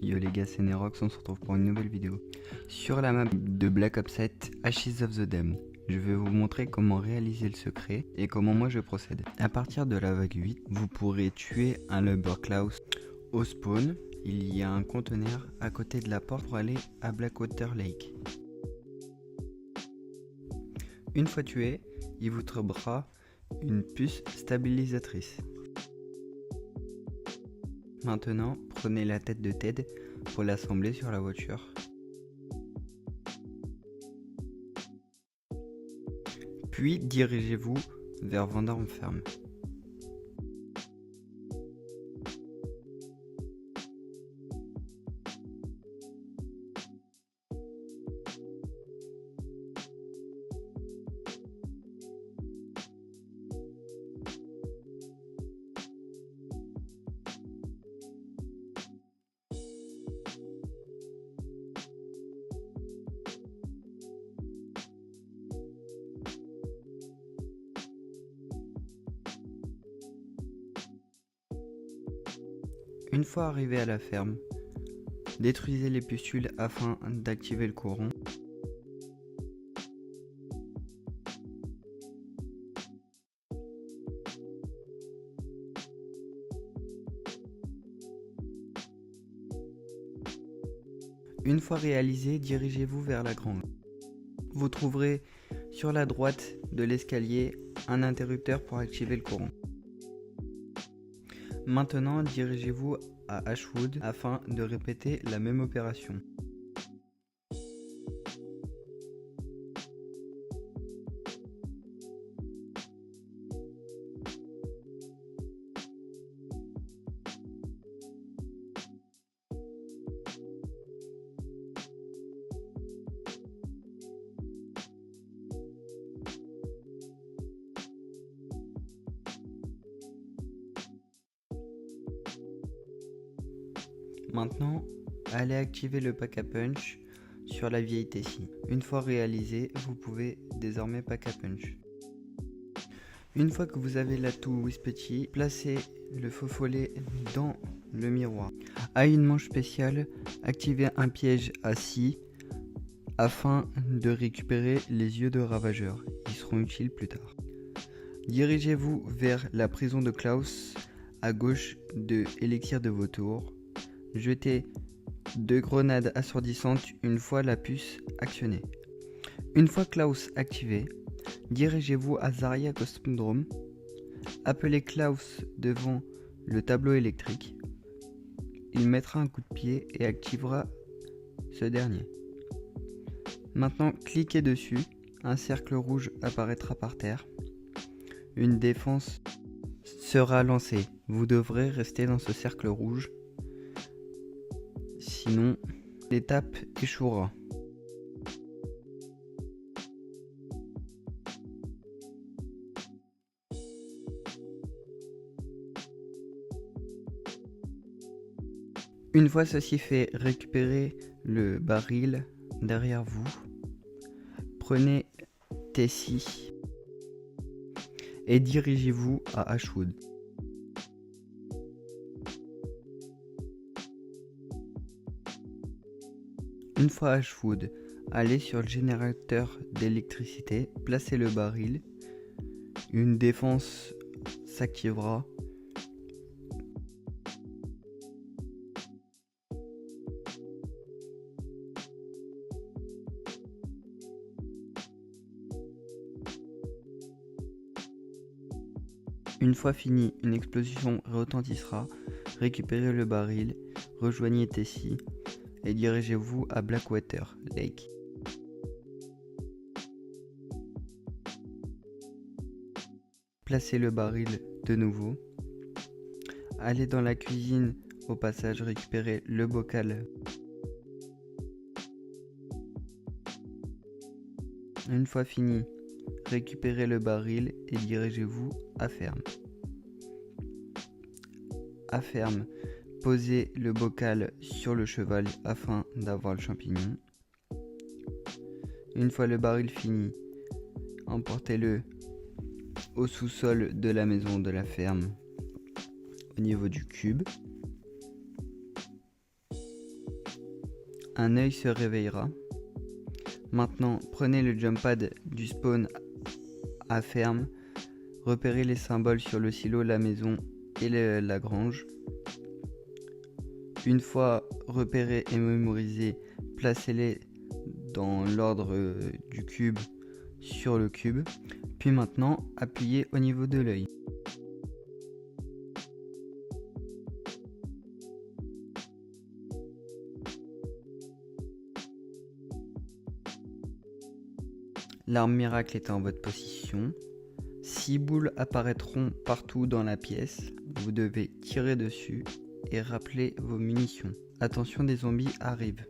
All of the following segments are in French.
Yo les gars, c'est Nerox, on se retrouve pour une nouvelle vidéo. Sur la map de Black Ops 7, Ashes of the Damned, je vais vous montrer comment réaliser le secret et comment moi je procède. À partir de la vague 8, vous pourrez tuer un Lubberklaus au spawn. Il y a un conteneur à côté de la porte pour aller à Blackwater Lake. Une fois tué, il vous trouvera une puce stabilisatrice. Maintenant, prenez la tête de Ted pour l'assembler sur la voiture. Puis dirigez-vous vers Vandarm Farm. Une fois arrivé à la ferme, détruisez les pustules afin d'activer le courant. Une fois réalisé, dirigez-vous vers la grange. Vous trouverez sur la droite de l'escalier un interrupteur pour activer le courant. Maintenant, dirigez-vous à Ashwood afin de répéter la même opération. Maintenant, allez activer le pack à punch sur la vieille Tessie. Une fois réalisé, vous pouvez désormais pack à punch. Une fois que vous avez l'atout Wispetty, placez le faux follet dans le miroir. À une manche spéciale, activez un piège à scie afin de récupérer les yeux de Ravageur. Ils seront utiles plus tard. Dirigez-vous vers la prison de Klaus à gauche de Élixir de Vautour. Jetez 2 grenades assourdissantes une fois la puce actionnée. Une fois Klaus activé, dirigez-vous à Zarya Cosmodrome. Appelez Klaus devant le tableau électrique. Il mettra un coup de pied et activera ce dernier. Maintenant, cliquez dessus. Un cercle rouge apparaîtra par terre. Une défense sera lancée. Vous devrez rester dans ce cercle rouge. Sinon, l'étape échouera. Une fois ceci fait, récupérez le baril derrière vous. Prenez Tessie et dirigez-vous à Ashwood. Une fois à Ashwood, allez sur le générateur d'électricité, placez le baril, une défense s'activera. Une fois fini, une explosion retentissera, récupérez le baril, rejoignez Tessie et dirigez-vous à Blackwater Lake. Placez le baril de nouveau. Allez dans la cuisine, au passage récupérez le bocal. Une fois fini, récupérez le baril et dirigez-vous à ferme. À ferme, posez le bocal sur le cheval afin d'avoir le champignon. Une fois le baril fini, emportez-le au sous-sol de la maison de la ferme, au niveau du cube. un œil se réveillera. Maintenant, prenez le jump pad du spawn à ferme, repérez les symboles sur le silo, la maison et la grange. Une fois repérés et mémorisés, placez-les dans l'ordre du cube sur le cube, puis maintenant appuyez au niveau de l'œil. L'arme miracle est en votre position. 6 boules apparaîtront partout dans la pièce. Vous devez tirer dessus et rappeler vos munitions. Attention, des zombies arrivent.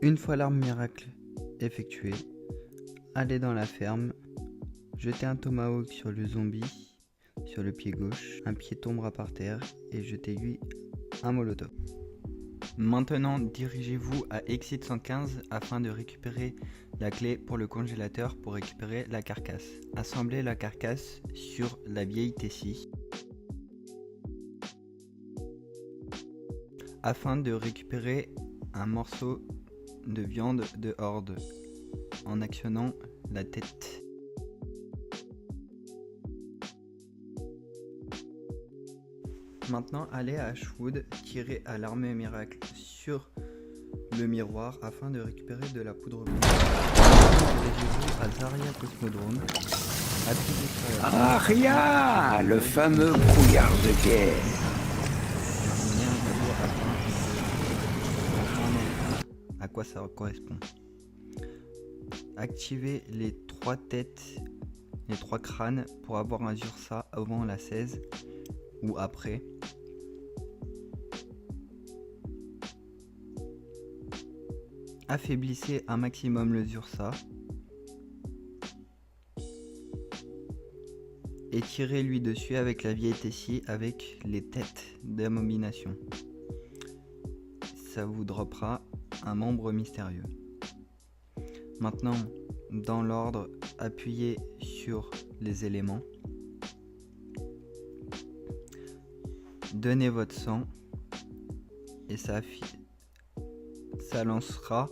Une fois l'arme miracle effectuée, allez dans la ferme, jetez un tomahawk sur le zombie, sur le pied gauche, un pied tombera par terre et jetez-lui un molotov. Maintenant, dirigez-vous à Exit 115 afin de récupérer la clé pour le congélateur pour récupérer la carcasse. Assemblez la carcasse sur la vieille Tessie afin de récupérer un morceau de viande de horde en actionnant la tête. Maintenant, allez à Ashwood, tirez à l'arme miracle sur le miroir afin de récupérer de la poudre blanche. Dirigez-vous à Zarya Cosmodrome. Appuyez sur la Aria, le fameux brouillard de guerre. À quoi ça correspond. Activez les 3 têtes, les 3 crânes pour avoir un Zursa avant la 16 ou après. Affaiblissez un maximum le Zursa et tirez-lui dessus avec la vieille Tessie avec les têtes d'abomination. Ça vous droppera un membre mystérieux. Maintenant, dans l'ordre, appuyez sur les éléments. Donnez votre sang et ça lancera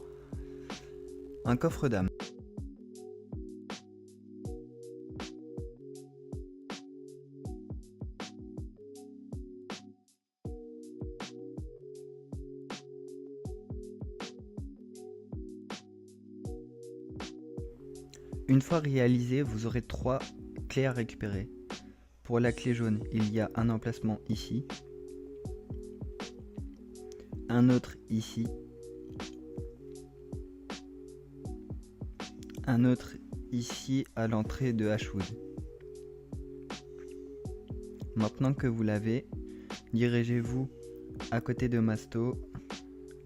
un coffre d'âme. Une fois réalisé, vous aurez 3 clés à récupérer. Pour la clé jaune, il y a un emplacement ici, un autre ici, un autre ici à l'entrée de Ashwood. Maintenant que vous l'avez, dirigez-vous à côté de Masto,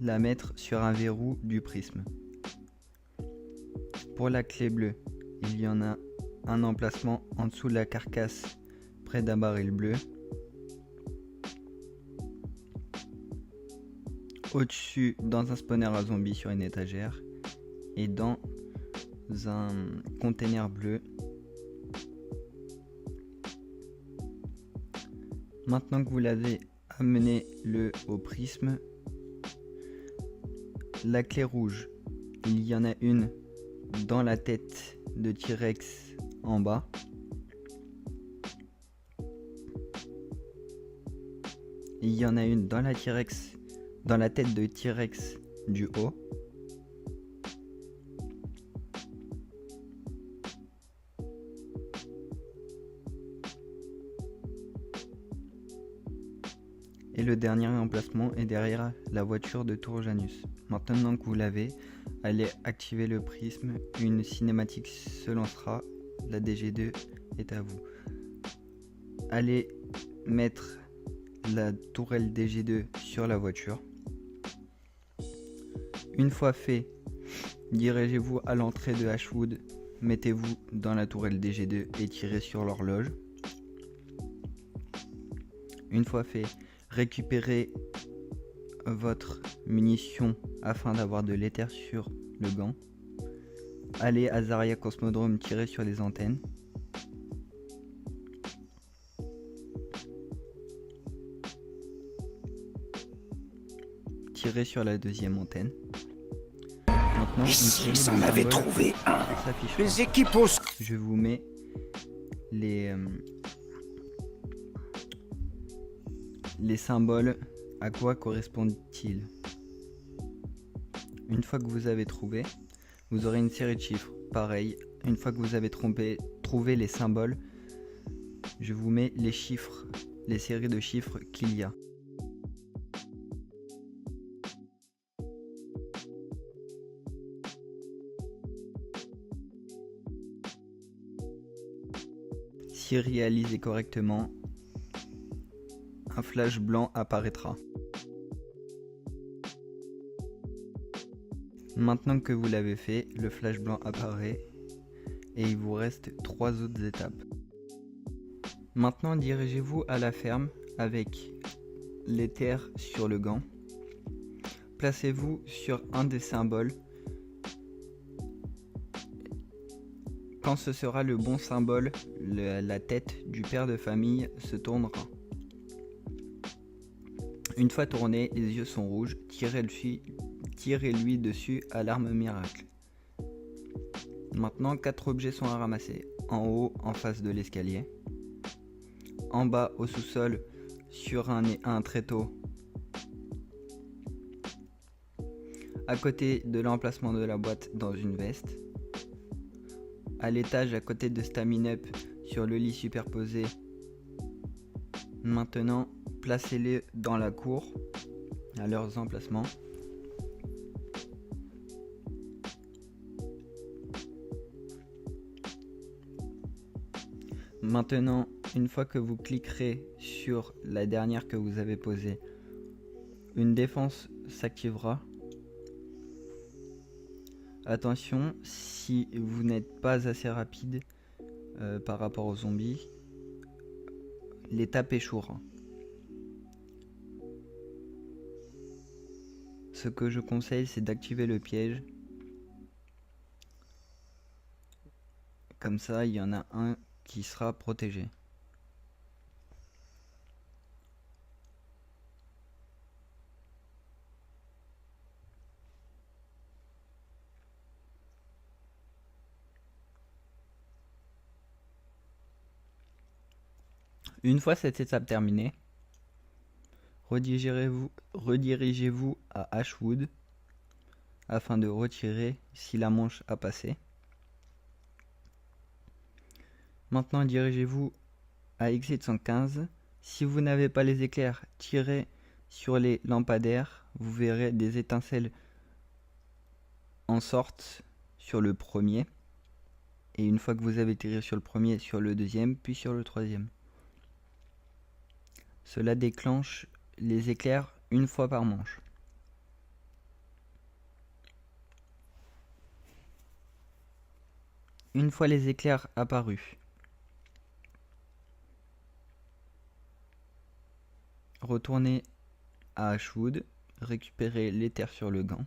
la mettre sur un verrou du prisme. Pour la clé bleue, il y en a un emplacement en dessous de la carcasse près d'un baril bleu. Au-dessus, dans un spawner à zombies sur une étagère. Et dans un container bleu. Maintenant que vous l'avez, amenez-le au prisme. La clé rouge, il y en a une dans la tête de T-Rex en bas. Il y en a une dans la tête de T-Rex du haut. Et le dernier emplacement est derrière la voiture de Tourjanus. Maintenant que vous l'avez, allez activer le prisme, une cinématique se lancera, la DG2 est à vous. Allez mettre la tourelle DG2 sur la voiture. Une fois fait, dirigez-vous à l'entrée de Ashwood, mettez-vous dans la tourelle DG2 et tirez sur l'horloge. Une fois fait, récupérez votre munition afin d'avoir de l'éther sur le gant. Allez à Zarya Cosmodrome, tirez sur les antennes. Tirez sur la deuxième antenne. Maintenant, Ici, ils en avaient trouvé un. Les équipos. Je vous mets les symboles. À quoi correspondent-ils? Une fois que vous avez trouvé, vous aurez une série de chiffres. Pareil, une fois que vous avez trouvé les symboles, je vous mets les chiffres, les séries de chiffres qu'il y a. Si réalisé correctement, un flash blanc apparaîtra. Maintenant que vous l'avez fait, le flash blanc apparaît et il vous reste 3 autres étapes. Maintenant, dirigez-vous à la ferme avec l'éther sur le gant. Placez-vous sur un des symboles. Quand ce sera le bon symbole, la tête du père de famille se tournera. Une fois tourné, les yeux sont rouges, tirez-lui dessus à l'arme miracle. Maintenant, 4 objets sont à ramasser. En haut, en face de l'escalier. En bas, au sous-sol, sur un tréteau. À côté de l'emplacement de la boîte dans une veste. À l'étage, à côté de Stamina-Up, sur le lit superposé. Maintenant, placez-les dans la cour, à leurs emplacements. Maintenant, une fois que vous cliquerez sur la dernière que vous avez posée, une défense s'activera. Attention, si vous n'êtes pas assez rapide par rapport aux zombies, l'étape échouera. Ce que je conseille, c'est d'activer le piège. Comme ça, il y en a un qui sera protégé. Une fois cette étape terminée, redirigez-vous à Ashwood afin de retirer si la manche a passé. Maintenant, dirigez-vous à Exit 115. Si vous n'avez pas les éclairs, tirez sur les lampadaires. Vous verrez des étincelles en sortent sur le premier. Et une fois que vous avez tiré sur le premier, sur le deuxième, puis sur le troisième. Cela déclenche les éclairs une fois par manche. Une fois les éclairs apparus, retournez à Ashwood, récupérez l'éther sur le gant.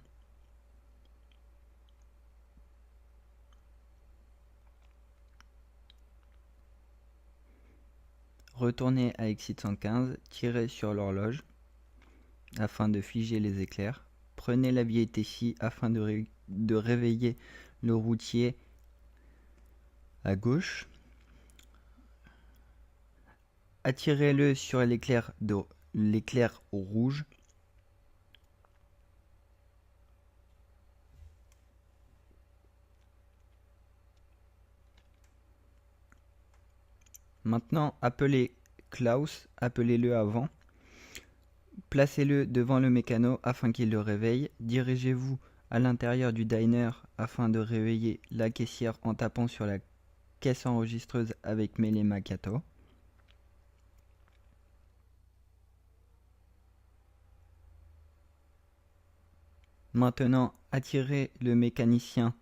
Retournez à Exit 115, tirez sur l'horloge afin de figer les éclairs. Prenez la vieille Tessie afin de réveiller le routier à gauche. Attirez-le sur l'éclair rouge. Maintenant, appelez Klaus, appelez-le avant. Placez-le devant le mécano afin qu'il le réveille. Dirigez-vous à l'intérieur du diner afin de réveiller la caissière en tapant sur la caisse enregistreuse avec Melee Makato. Maintenant, attirez le mécanicien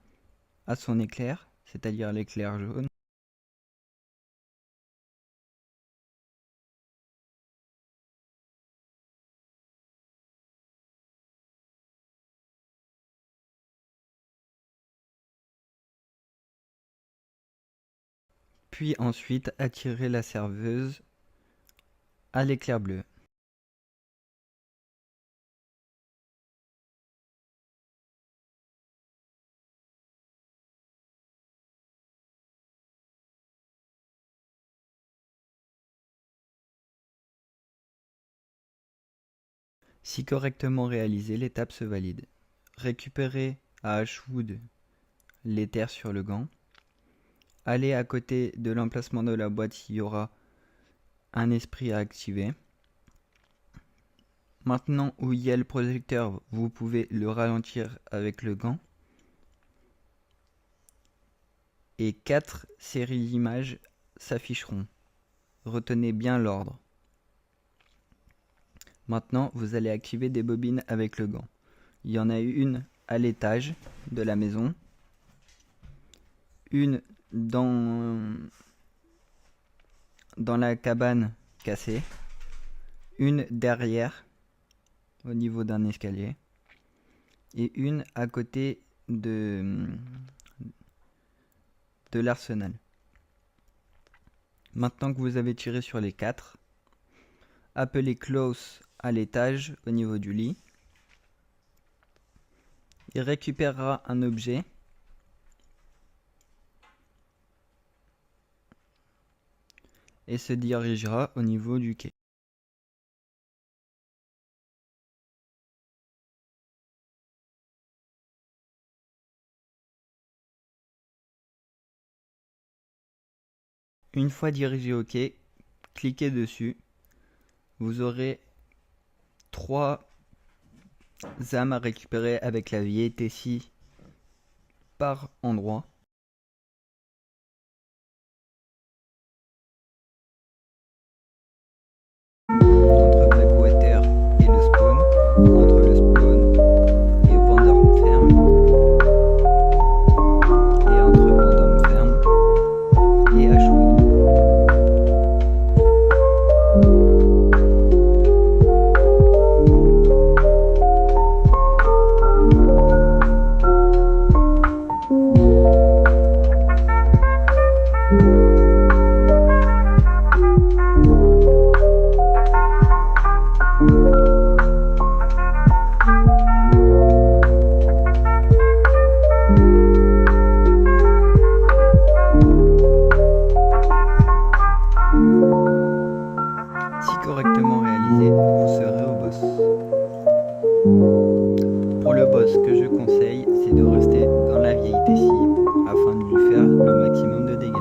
à son éclair, c'est-à-dire l'éclair jaune. puis ensuite attirer la serveuse à l'éclair bleu. Si correctement réalisée, l'étape se valide. Récupérez à Ashwood l'éther sur le gant. Allez à côté de l'emplacement de la boîte, il y aura un esprit à activer. Maintenant où il y a le projecteur, vous pouvez le ralentir avec le gant. Et 4 séries d'images s'afficheront. Retenez bien l'ordre. Maintenant, vous allez activer des bobines avec le gant. Il y en a une à l'étage de la maison, une dans la cabane cassée, une derrière au niveau d'un escalier et une à côté de l'arsenal. Maintenant que vous avez tiré sur les 4, appelez Klaus à l'étage au niveau du lit. Il récupérera un objet et se dirigera au niveau du quai. Une fois dirigé au quai, cliquez dessus. Vous aurez 3 âmes à récupérer avec la vieille Tessie par endroit. Entre Blackwater et le spawn, entre le spawn et Vanderham Ferm, et entre Vanderham Ferm et Ashwood. Si correctement réalisé, vous serez au boss. Pour le boss, ce que je conseille, c'est de rester dans la vieille Tessie afin de lui faire le maximum de dégâts.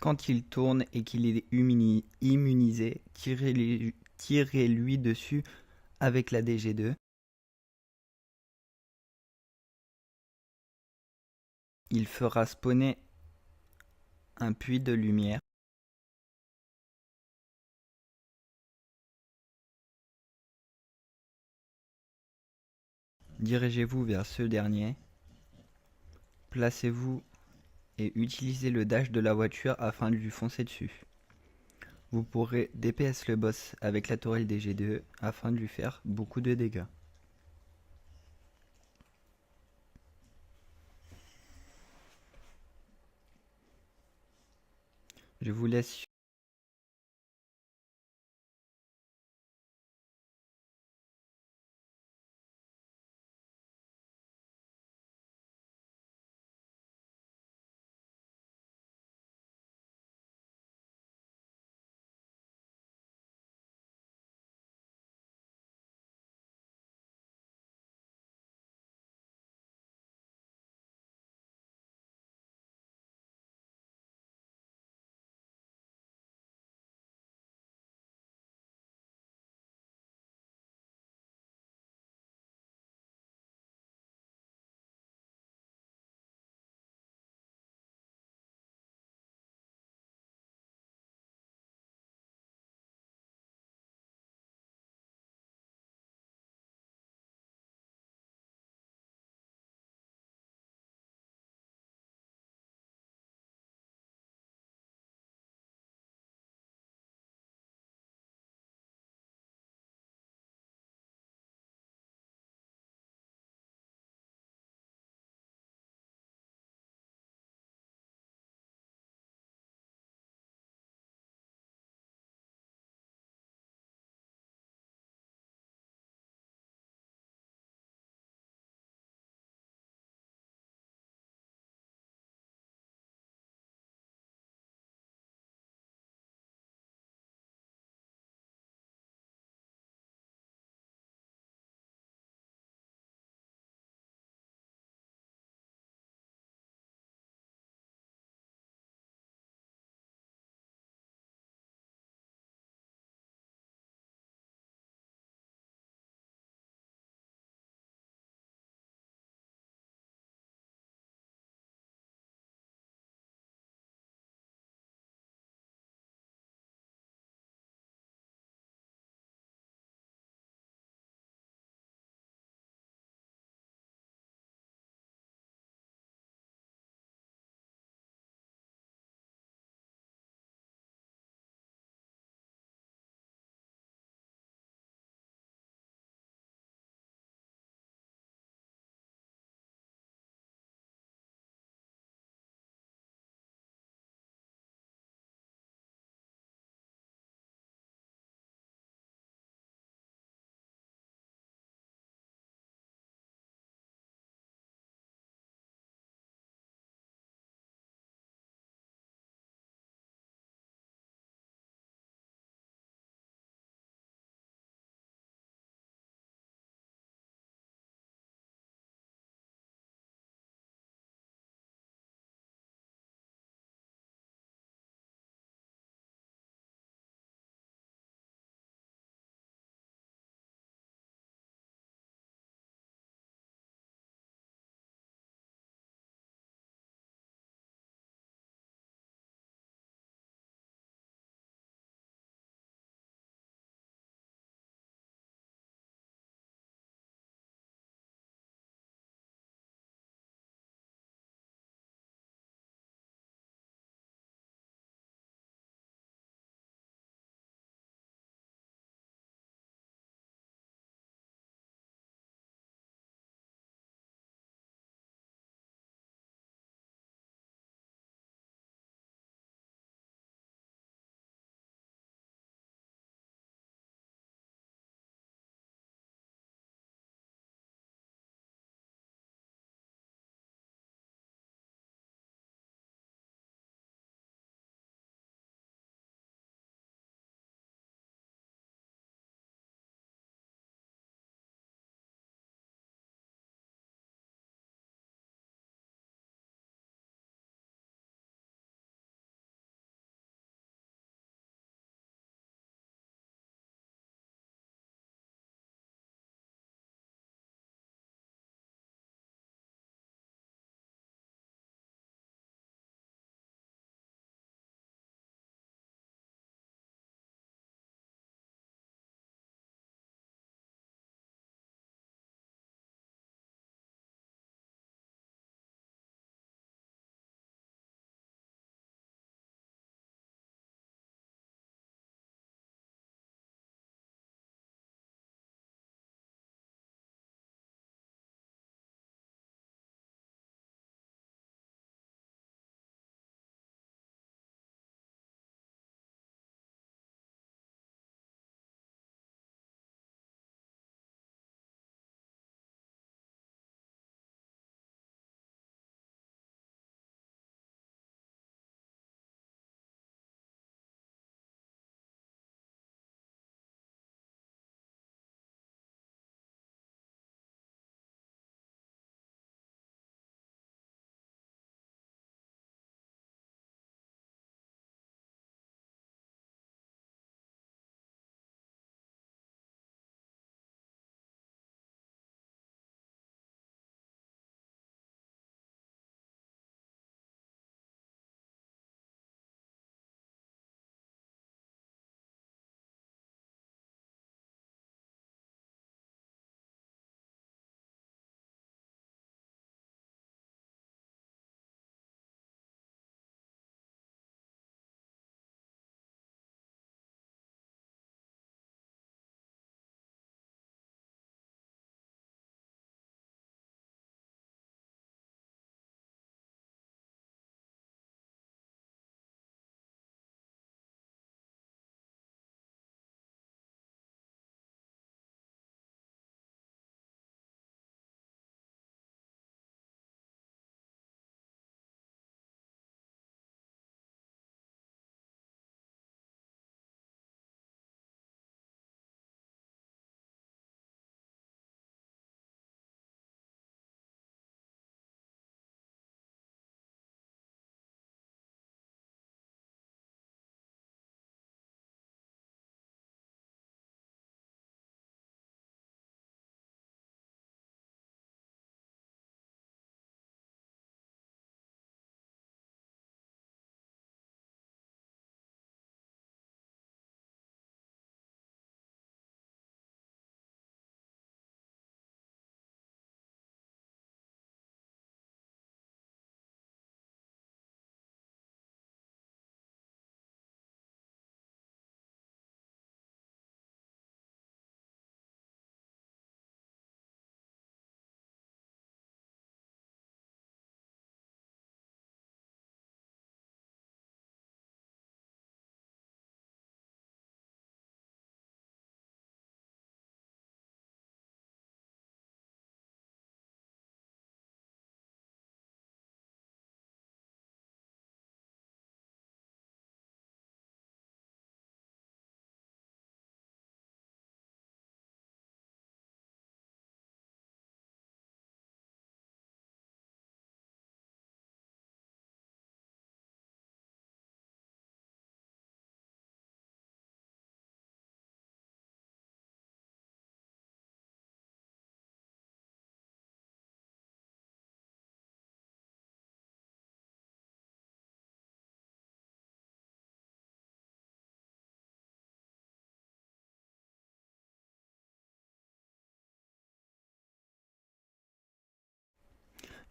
Quand il tourne et qu'il est immunisé, tirez-lui dessus avec la DG2. Il fera spawner un puits de lumière. Dirigez-vous vers ce dernier. Placez-vous et utilisez le dash de la voiture afin de lui foncer dessus. Vous pourrez DPS le boss avec la tourelle des G2 afin de lui faire beaucoup de dégâts. Je vous laisse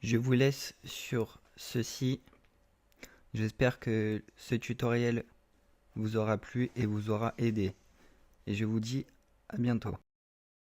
Je vous laisse sur ceci. J'espère que ce tutoriel vous aura plu et vous aura aidé. Et je vous dis à bientôt.